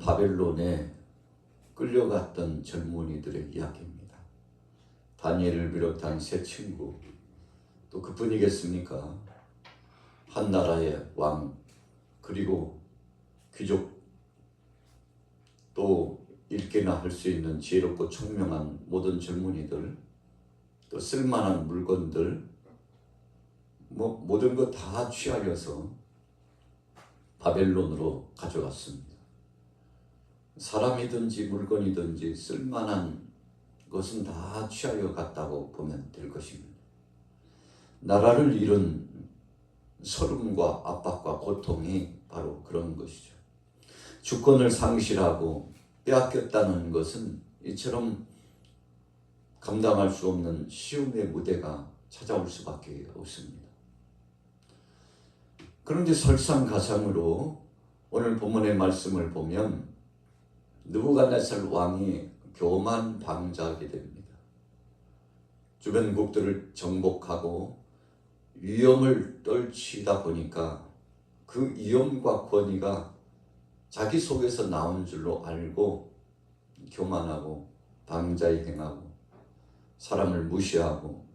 바벨론에 끌려갔던 젊은이들의 이야기입니다. 다니엘을 비롯한 세 친구, 또 그뿐이겠습니까? 한 나라의 왕, 그리고 귀족, 또 읽기나 할 수 있는 지혜롭고 총명한 모든 젊은이들, 또 쓸만한 물건들, 모든 것 다 취하여서 바벨론으로 가져갔습니다. 사람이든지 물건이든지 쓸만한 것은 다 취하여 갔다고 보면 될 것입니다. 나라를 잃은 서름과 압박과 고통이 바로 그런 것이죠. 주권을 상실하고 빼앗겼다는 것은 이처럼 감당할 수 없는 시험의 무대가 찾아올 수밖에 없습니다. 그런데 설상가상으로 오늘 본문의 말씀을 보면 느부갓네살 왕이 교만방자하게 됩니다. 주변국들을 정복하고 위엄을 떨치다 보니까 그 위엄과 권위가 자기 속에서 나온 줄로 알고 교만하고 방자히 행하고 사람을 무시하고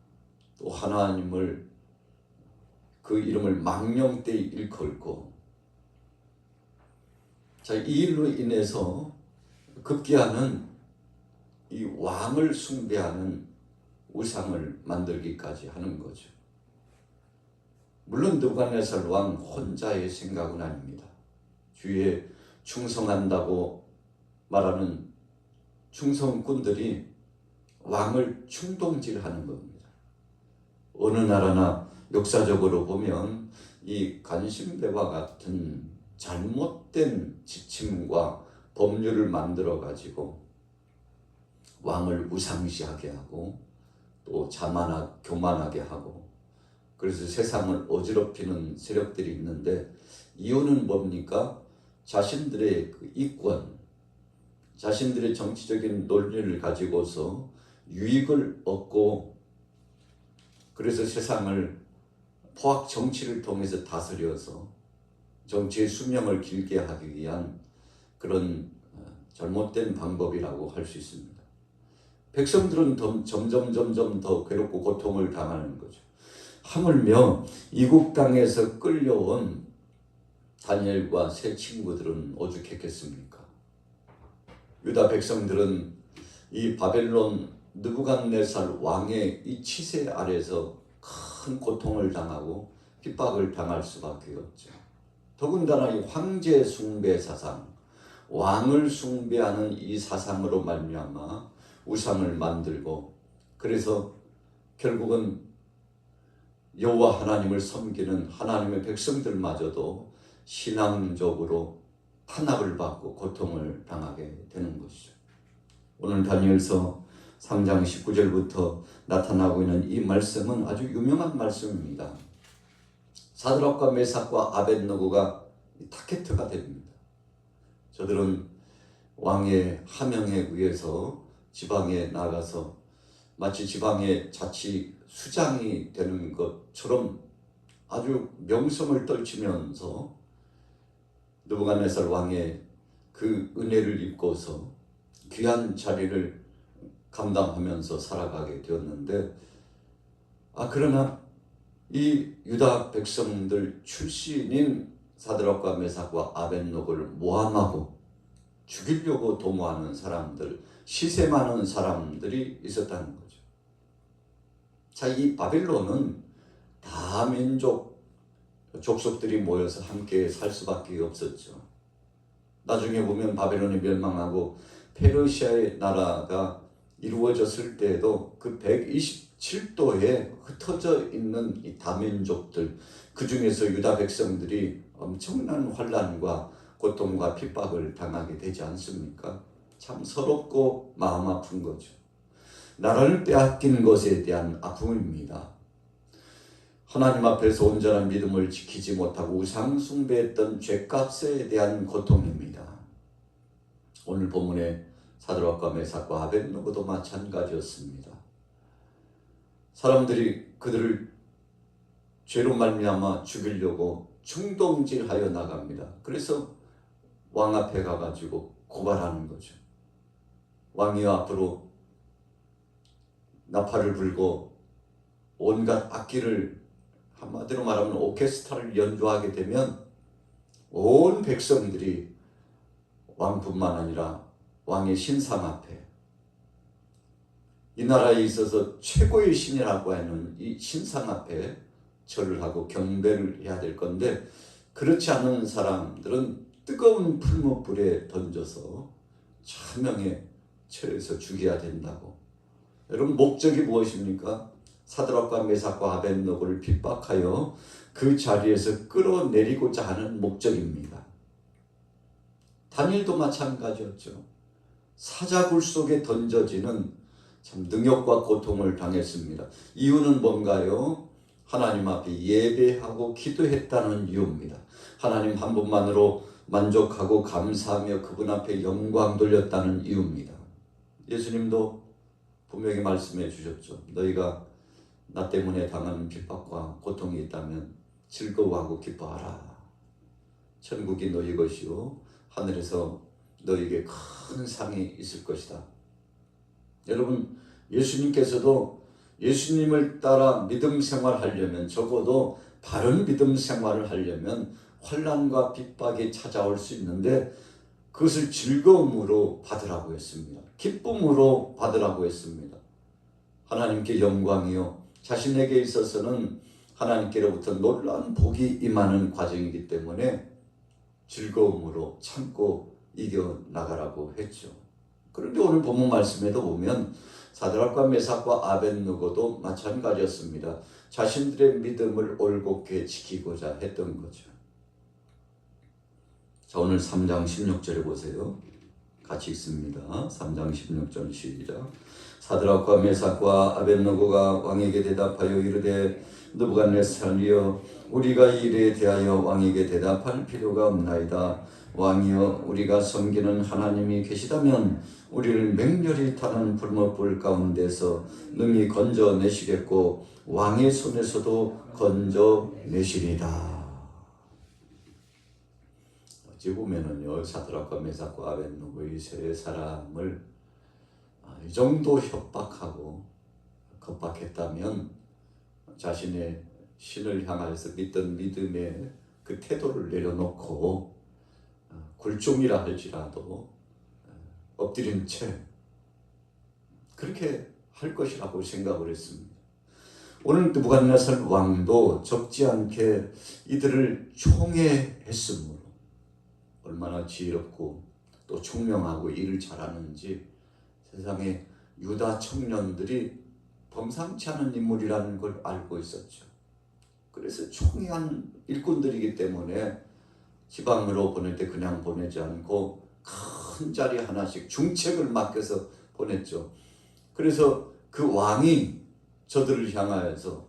또 하나님을 그 이름을 망령되이 일컬고, 자, 이 일로 인해서 급기야는 이 왕을 숭배하는 우상을 만들기까지 하는 거죠. 물론 느부갓네살 왕 혼자의 생각은 아닙니다. 주위에 충성한다고 말하는 충성꾼들이 왕을 충동질하는 겁니다. 어느 나라나 역사적으로 보면 이 간신배와 같은 잘못된 지침과 법률을 만들어 가지고 왕을 우상시하게 하고 또 교만하게 하고, 그래서 세상을 어지럽히는 세력들이 있는데 이유는 뭡니까? 자신들의 그 이권, 자신들의 정치적인 논리를 가지고서 유익을 얻고, 그래서 세상을 포악 정치를 통해서 다스려서 정치의 수명을 길게 하기 위한 그런 잘못된 방법이라고 할 수 있습니다. 백성들은 점점 더 괴롭고 고통을 당하는 거죠. 하물며 이국 땅에서 끌려온 다니엘과 세 친구들은 오죽했겠습니까? 유다 백성들은 이 바벨론 느부갓네살 왕의 이 치세 아래서 큰 고통을 당하고 핍박을 당할 수밖에 없죠. 더군다나 이 황제 숭배 사상, 왕을 숭배하는 이 사상으로 말미암아 우상을 만들고, 그래서 결국은 여호와 하나님을 섬기는 하나님의 백성들마저도 신앙적으로 탄압을 받고 고통을 당하게 되는 것이죠. 오늘 다니엘서 3장 19절부터 나타나고 있는 이 말씀은 아주 유명한 말씀입니다. 사드락과 메삭과 아벳느고가 타겟트가 됩니다. 저들은 왕의 하명에 의해서 지방에 나가서 마치 지방의 자치 수장이 되는 것처럼 아주 명성을 떨치면서 느부갓네살 왕의 그 은혜를 입고서 귀한 자리를 감당하면서 살아가게 되었는데, 그러나 이 유다 백성들 출신인 사드락과 메삭과 아벳느고를 모함하고 죽이려고 도모하는 사람들, 시샘하는 사람들이 있었다는 거죠. 자, 이 바벨론은 다민족 족속들이 모여서 함께 살 수밖에 없었죠. 나중에 보면 바벨론이 멸망하고 페르시아의 나라가 이루어졌을 때에도 그 127도에 흩어져 있는 이 다민족들, 그 중에서 유다 백성들이 엄청난 환난과 고통과 핍박을 당하게 되지 않습니까? 참 서럽고 마음 아픈 거죠. 나라를 빼앗긴 것에 대한 아픔입니다. 하나님 앞에서 온전한 믿음을 지키지 못하고 우상 숭배했던 죄값에 대한 고통입니다. 오늘 본문의 사드락과 메삭과 아벳느고도 마찬가지였습니다. 사람들이 그들을 죄로 말미암아 죽이려고 충동질하여 나갑니다. 그래서 왕 앞에 가가지고 고발하는 거죠. 왕이 앞으로 나팔을 불고 온갖 악기를, 한마디로 말하면 오케스트라를 연주하게 되면 온 백성들이 왕뿐만 아니라 왕의 신상 앞에, 이 나라에 있어서 최고의 신이라고 하는 이 신상 앞에 절을 하고 경배를 해야 될 건데, 그렇지 않은 사람들은 뜨거운 풀무불에 던져서 차명에 처해서 죽여야 된다고. 여러분, 목적이 무엇입니까? 사드락과 메삭과 아벳느고를 핍박하여 그 자리에서 끌어내리고자 하는 목적입니다. 다니엘도 마찬가지였죠. 사자굴 속에 던져지는 참 능욕과 고통을 당했습니다. 이유는 뭔가요? 하나님 앞에 예배하고 기도했다는 이유입니다. 하나님 한 분만으로 만족하고 감사하며 그분 앞에 영광 돌렸다는 이유입니다. 예수님도 분명히 말씀해 주셨죠. 너희가 나 때문에 당하는 핍박과 고통이 있다면 즐거워하고 기뻐하라. 천국이 너희 것이요 하늘에서 너희에게 큰 상이 있을 것이다. 여러분, 예수님께서도 예수님을 따라 믿음 생활하려면, 적어도 바른 믿음 생활을 하려면 환난과 핍박이 찾아올 수 있는데 그것을 즐거움으로 받으라고 했습니다. 기쁨으로 받으라고 했습니다. 하나님께 영광이요, 자신에게 있어서는 하나님께로부터 놀라운 복이 임하는 과정이기 때문에 즐거움으로 참고 이겨나가라고 했죠. 그런데 오늘 본문 말씀에도 보면 사드락과 메삭과 아벳느고도 마찬가지였습니다. 자신들의 믿음을 올곧게 지키고자 했던 거죠. 자, 오늘 3장 16절에 보세요. 같이 읽습니다. 3장 16절 시작. 사드락과 메삭과 아벳느고가 왕에게 대답하여 이르되 느부갓네살이여, 우리가 이 일에 대하여 왕에게 대답할 필요가 없나이다. 왕이여, 우리가 섬기는 하나님이 계시다면 우리를 맹렬히 타는 불못불 가운데서 능히 건져내시겠고 왕의 손에서도 건져내시리다. 어찌 보면은요, 사드락과 메삭과 아벳느고 이 세 사람을 이 정도 협박하고 겁박했다면 자신의 신을 향해서 믿던 믿음의 그 태도를 내려놓고 굴종이라 할지라도 엎드린 채 그렇게 할 것이라고 생각을 했습니다. 오늘 느부갓네살 왕도 적지 않게 이들을 총애했으므로 얼마나 지혜롭고 또 총명하고 일을 잘하는지 세상에 유다 청년들이 범상치 않은 인물이라는 걸 알고 있었죠. 그래서 총애한 일꾼들이기 때문에 지방으로 보낼 때 그냥 보내지 않고 큰 자리 하나씩 중책을 맡겨서 보냈죠. 그래서 그 왕이 저들을 향하여서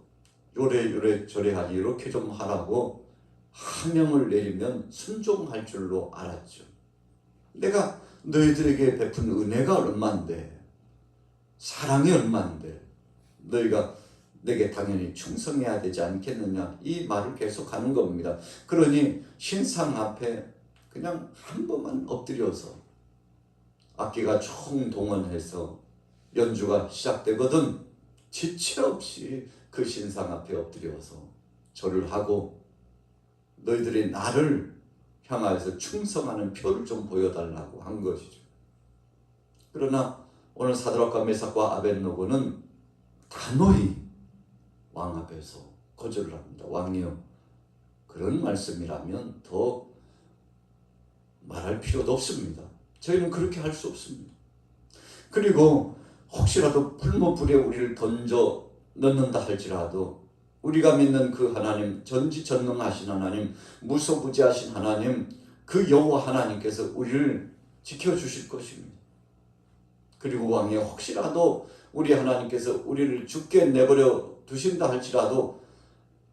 요래 저래하지, 이렇게 좀 하라고 하명을 내리면 순종할 줄로 알았죠. 내가 너희들에게 베푼 은혜가 얼만데, 사랑이 얼만데 너희가 내게 당연히 충성해야 되지 않겠느냐, 이 말을 계속하는 겁니다. 그러니 신상 앞에 그냥 한 번만 엎드려서 악기가 총동원해서 연주가 시작되거든 지체 없이 그 신상 앞에 엎드려서 절을 하고 너희들이 나를 향하여서 충성하는 표를 좀 보여달라고 한 것이죠. 그러나 오늘 사드락과 메삭과 아벳느고는 단호히 왕 앞에서 거절을 합니다. 왕이요, 그런 말씀이라면 더 말할 필요도 없습니다. 저희는 그렇게 할 수 없습니다. 그리고 혹시라도 풀무불에 우리를 던져 넣는다 할지라도 우리가 믿는 그 하나님, 전지전능하신 하나님, 무소부지하신 하나님, 그 여호와 하나님께서 우리를 지켜주실 것입니다. 그리고 왕이 혹시라도 우리 하나님께서 우리를 죽게 내버려 두신다 할지라도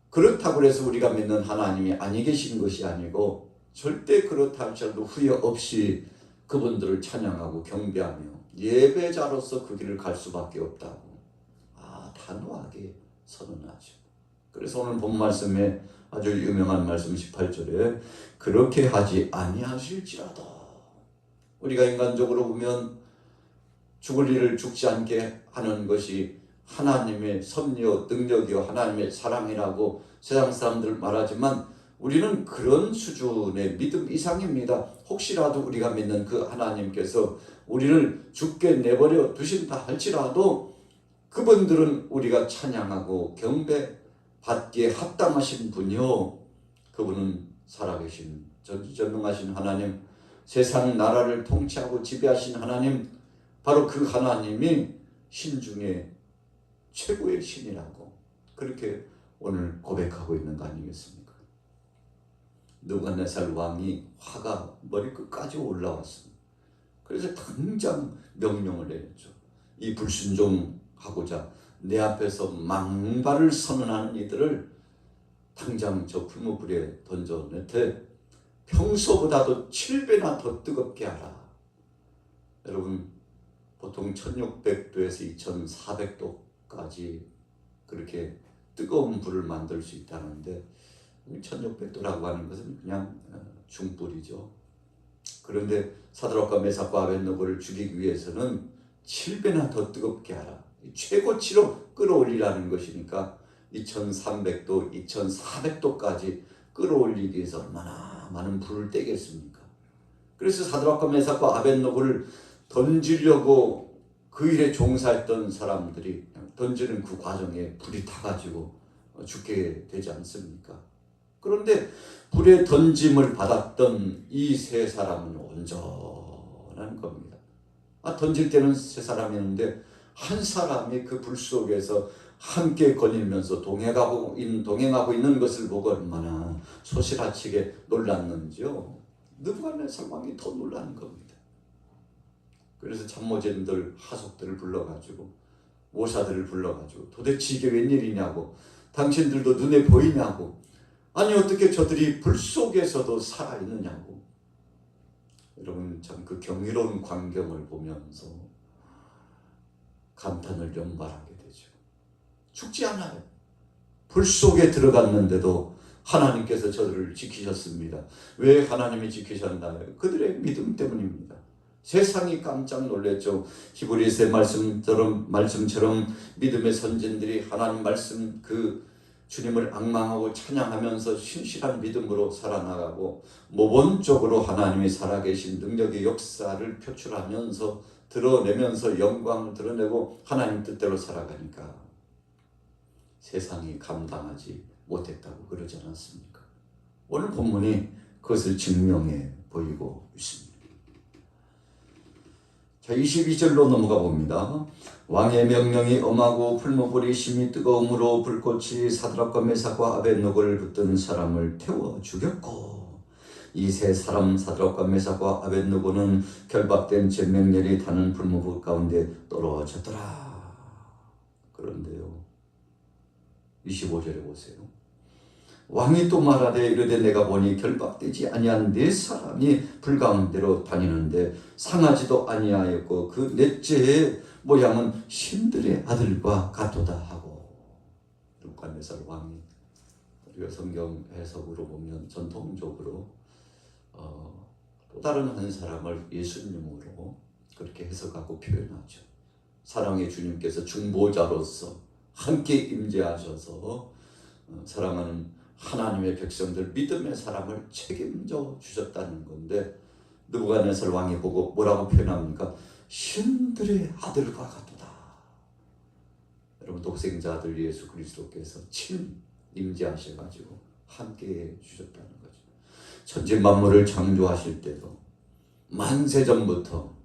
그렇다고 해서 우리가 믿는 하나님이 아니 계신 것이 아니고 절대 그렇다 할지라도 후회 없이 그분들을 찬양하고 경배하며 예배자로서 그 길을 갈 수밖에 없다고 단호하게 선언하죠. 그래서 오늘 본 말씀에 아주 유명한 말씀 18절에 그렇게 하지 아니하실지라도 우리가 인간적으로 보면 죽을 일을 죽지 않게 하는 것이 하나님의 섭리요 능력이요 하나님의 사랑이라고 세상 사람들 말하지만 우리는 그런 수준의 믿음 이상입니다. 혹시라도 우리가 믿는 그 하나님께서 우리를 죽게 내버려 두신다 할지라도 그분들은 우리가 찬양하고 경배받기에 합당하신 분이요, 그분은 살아계신 전지전능하신 하나님, 세상 나라를 통치하고 지배하신 하나님, 바로 그 하나님이 신 중에 최고의 신이라고 그렇게 오늘 고백하고 있는 거 아니겠습니까? 느부갓네살 왕이 화가 머리끝까지 올라왔습니다. 그래서 당장 명령을 내렸죠. 이 불순종하고자 내 앞에서 망발을 선언하는 이들을 당장 저 풀무불에 던져내되 평소보다도 7배나 더 뜨겁게 하라. 여러분, 보통 1600도에서 2400도까지 그렇게 뜨거운 불을 만들 수 있다는데 1600도라고 하는 것은 그냥 중불이죠. 그런데 사드락과 메삭과 아벳느고를 죽이기 위해서는 7배나 더 뜨겁게 하라. 최고치로 끌어올리라는 것이니까 2300도, 2400도까지 끌어올리기 위해서 얼마나 많은 불을 떼겠습니까? 그래서 사드락과 메삭과 아벳느고를 던지려고 그 일에 종사했던 사람들이 던지는 그 과정에 불이 타가지고 죽게 되지 않습니까? 그런데 불에 던짐을 받았던 이 세 사람은 온전한 겁니다. 던질 때는 세 사람이었는데 한 사람이 그 불 속에서 함께 거닐면서 동행하고 있는 것을 보고 얼마나 소시라치게 놀랐는지요. 느부갓네살 왕이 더 놀라는 겁니다. 그래서 참모진들, 하속들을 불러가지고 모사들을 불러가지고 도대체 이게 웬일이냐고, 당신들도 눈에 보이냐고, 아니 어떻게 저들이 불 속에서도 살아있느냐고. 여러분, 참 그 경이로운 광경을 보면서 감탄을 연발하게 되죠. 죽지 않아요. 불 속에 들어갔는데도 하나님께서 저들을 지키셨습니다. 왜 하나님이 지키셨나요? 그들의 믿음 때문입니다. 세상이 깜짝 놀랐죠. 히브리서의 말씀처럼 믿음의 선진들이 하나님 말씀 그 주님을 앙망하고 찬양하면서 신실한 믿음으로 살아나가고 모본적으로 하나님이 살아계신 능력의 역사를 표출하면서 드러내면서 영광을 드러내고 하나님 뜻대로 살아가니까 세상이 감당하지 못했다고 그러지 않았습니까? 오늘 본문이 그것을 증명해 보이고 있습니다. 자, 22절로 넘어가 봅니다. 왕의 명령이 엄하고 풀무불이 심히 뜨거움으로 불꽃이 사드락과 메삭과 아벳느고를 붙든 사람을 태워 죽였고 이 세 사람 사드락과 메삭과 아벳느고는 결박된 쟁명렬이 타는 풀무불 가운데 떨어졌더라. 그런데요, 25절에 보세요. 왕이 또 말하되 이르되 내가 보니 결박되지 아니한 네 사람이 불 가운데로 다니는데 상하지도 아니하였고 그 넷째의 모양은 신들의 아들과 같도다 하고. 느부갓네살 왕이 우리가 성경 해석으로 보면 전통적으로 또 다른 한 사람을 예수님으로 그렇게 해석하고 표현하죠. 사랑의 주님께서 중보자로서 함께 임재하셔서 사랑하는 하나님의 백성들, 믿음의 사람을 책임져 주셨다는 건데 느부갓네살 왕이 보고 뭐라고 표현합니까? 신들의 아들과 같도다. 여러분, 독생자들 예수 그리스도께서 친 임재하셔가지고 함께 주셨다는 거죠. 천지 만물을 창조하실 때도 만세전부터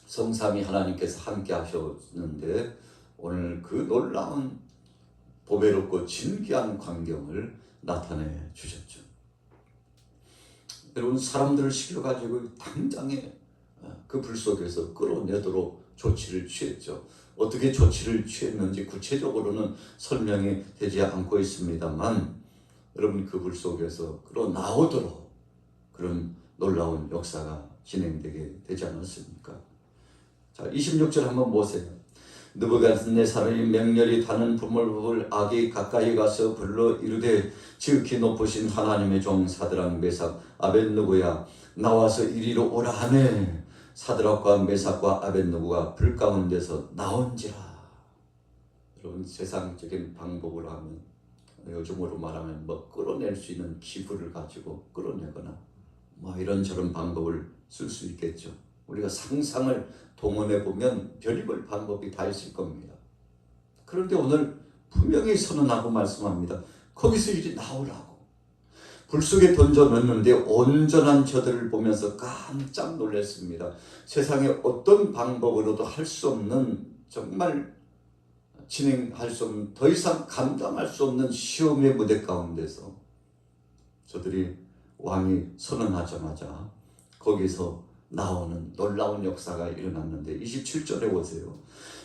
성삼위 하나님께서 함께 하셨는데 오늘 그 놀라운 보배롭고 진귀한 광경을 나타내 주셨죠. 여러분, 사람들을 시켜가지고 당장에 그 불 속에서 끌어내도록 조치를 취했죠. 어떻게 조치를 취했는지 구체적으로는 설명이 되지 않고 있습니다만 여러분, 그 불 속에서 끌어나오도록 그런 놀라운 역사가 진행되게 되지 않았습니까? 자, 26절 한번 보세요. 느부갓네살의 맹렬히 타는 불무불 악이 가까이 가서 불러 이르되 지극히 높으신 하나님의 종 사드락 메삭 아벳느고야 나와서 이리로 오라 하매 사드락과 메삭과 아벳느고가 불 가운데서 나온지라. 여러분, 세상적인 방법으로 하면, 요즘으로 말하면 뭐 끌어낼 수 있는 기구를 가지고 끌어내거나 뭐 이런저런 방법을 쓸 수 있겠죠. 우리가 상상을 동원해 보면 별의별 방법이 다 있을 겁니다. 그런데 오늘 분명히 선언하고 말씀합니다. 거기서 이리 나오라고. 불 속에 던져 넣는데 온전한 저들을 보면서 깜짝 놀랐습니다. 세상에 어떤 방법으로도 할 수 없는, 정말 진행할 수 없는, 더 이상 감당할 수 없는 시험의 무대 가운데서 저들이 왕이 선언하자마자 거기서 나오는 놀라운 역사가 일어났는데 27절에 보세요.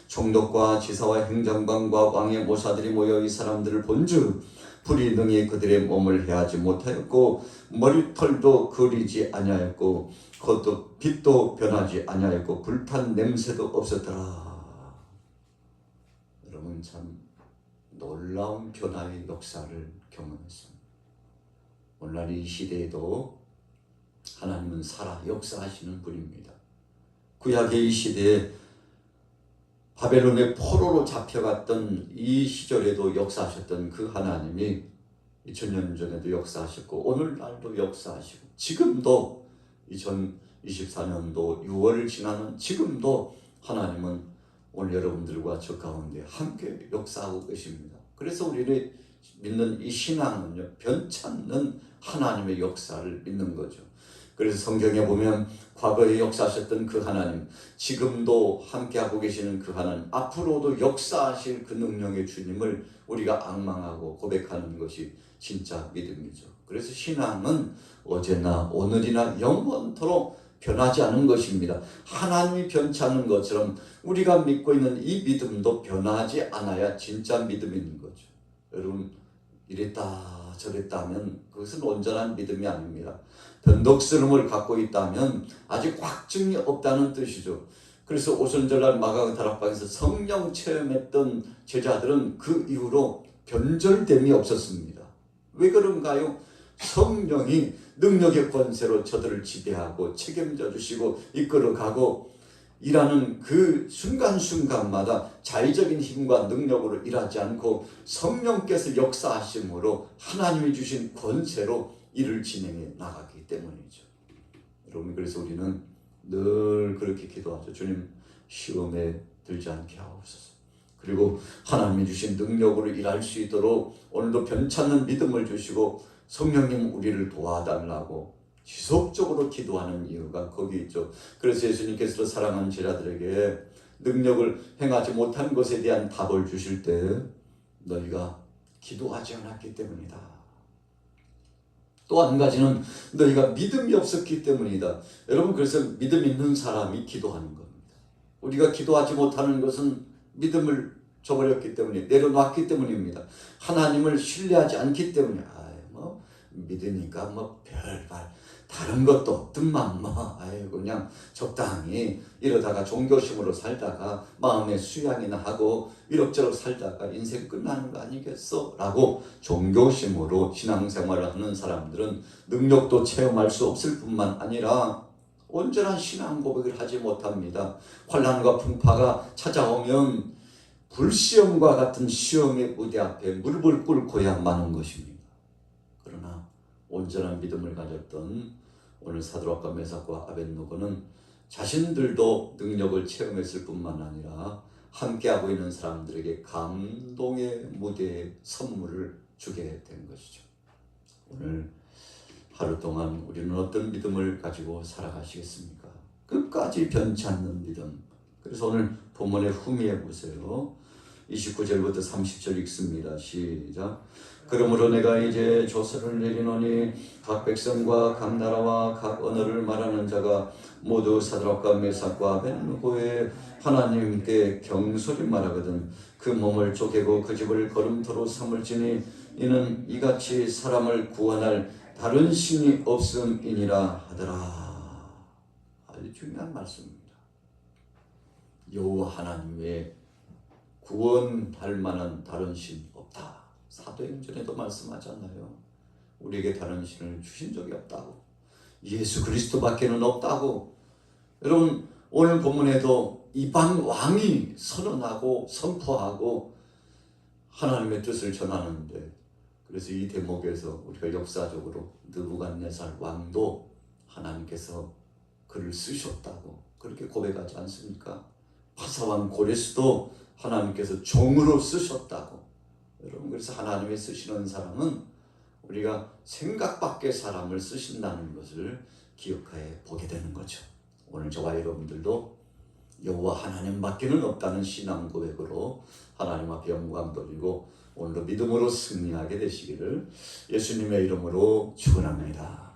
총독과 지사와 행정관과 왕의 모사들이 모여 이 사람들을 본즉 불이 능히 그들의 몸을 해하지 못하였고 머리털도 그리지 아니하였고 겉도 빛도 변하지 아니하였고 불탄 냄새도 없었더라. 여러분, 참 놀라운 변화의 역사를 경험했습니다. 오늘날 이 시대에도 하나님은 살아 역사하시는 분입니다. 구약의 이 시대에 바벨론의 포로로 잡혀갔던 이 시절에도 역사하셨던 그 하나님이 2000년 전에도 역사하셨고 오늘날도 역사하시고 지금도 2024년도 6월을 지나는 지금도 하나님은 오늘 여러분들과 저 가운데 함께 역사하고 계십니다. 그래서 우리를 믿는 이 신앙은요, 변찮는 하나님의 역사를 믿는 거죠. 그래서 성경에 보면 과거에 역사하셨던 그 하나님, 지금도 함께하고 계시는 그 하나님, 앞으로도 역사하실 그 능력의 주님을 우리가 앙망하고 고백하는 것이 진짜 믿음이죠. 그래서 신앙은 어제나 오늘이나 영원토록 변하지 않은 것입니다. 하나님이 변치 않는 것처럼 우리가 믿고 있는 이 믿음도 변하지 않아야 진짜 믿음이 있는 거죠. 여러분, 이랬다 저랬다 하면 그것은 온전한 믿음이 아닙니다. 변덕스러움을 갖고 있다면 아직 확증이 없다는 뜻이죠. 그래서 오순절날 마가의 다락방에서 성령 체험했던 제자들은 그 이후로 변절됨이 없었습니다. 왜 그런가요? 성령이 능력의 권세로 저들을 지배하고 책임져 주시고 이끌어가고 일하는 그 순간순간마다 자의적인 힘과 능력으로 일하지 않고 성령께서 역사하심으로 하나님이 주신 권세로 일을 진행해 나가기 때문이죠. 여러분, 그래서 우리는 늘 그렇게 기도하죠. 주님, 시험에 들지 않게 하옵소서. 그리고 하나님이 주신 능력으로 일할 수 있도록 오늘도 변찮는 믿음을 주시고 성령님 우리를 도와달라고 지속적으로 기도하는 이유가 거기 있죠. 그래서 예수님께서 사랑하는 제자들에게 능력을 행하지 못한 것에 대한 답을 주실 때 너희가 기도하지 않았기 때문이다. 또 한 가지는 너희가 믿음이 없었기 때문이다. 여러분, 그래서 믿음 있는 사람이 기도하는 겁니다. 우리가 기도하지 못하는 것은 믿음을 저버렸기 때문에, 내려놨기 때문입니다. 하나님을 신뢰하지 않기 때문에, 믿으니까 별발 다른 것도 없더만 그냥 적당히 이러다가 종교심으로 살다가 마음의 수양이나 하고 이럭저럭 살다가 인생 끝나는 거 아니겠어? 라고 종교심으로 신앙생활을 하는 사람들은 능력도 체험할 수 없을 뿐만 아니라 온전한 신앙 고백을 하지 못합니다. 환난과 풍파가 찾아오면 불시험과 같은 시험의 무대 앞에 무릎을 꿇고야 마는 것입니다. 그러나 온전한 믿음을 가졌던 오늘 사드락과 메삭과 아벳느고는 자신들도 능력을 체험했을 뿐만 아니라 함께하고 있는 사람들에게 감동의 무대에 선물을 주게 된 것이죠. 오늘 하루 동안 우리는 어떤 믿음을 가지고 살아가시겠습니까? 끝까지 변치 않는 믿음. 그래서 오늘 본문의 후미에 보세요. 29절부터 30절 읽습니다. 시작. 그러므로 내가 이제 조서를 내리노니 각 백성과 각 나라와 각 언어를 말하는 자가 모두 사드락과 메삭과 아벳느고의 하나님께 경솔히 말하거든 그 몸을 쪼개고 그 집을 거름토로 삼을지니 이는 이같이 사람을 구원할 다른 신이 없음이니라 하더라. 아주 중요한 말씀입니다. 여호와 하나님 외에 구원할 만한 다른 신 없다. 사도행전에도 말씀하잖아요. 우리에게 다른 신을 주신 적이 없다고. 예수 그리스도밖에는 없다고. 여러분 오늘 본문에도 이방 왕이 선언하고 선포하고 하나님의 뜻을 전하는데, 그래서 이 대목에서 우리가 역사적으로 느부갓네살 왕도 하나님께서 그를 쓰셨다고 그렇게 고백하지 않습니까? 바사왕 고레스도 하나님께서 종으로 쓰셨다고. 여러분 그래서 하나님의 쓰시는 사람은 우리가 생각 밖의 사람을 쓰신다는 것을 기억해 보게 되는 거죠. 오늘 저와 여러분들도 여호와 하나님밖에는 없다는 신앙 고백으로 하나님 앞에 영광 돌리고 오늘도 믿음으로 승리하게 되시기를 예수님의 이름으로 축원합니다.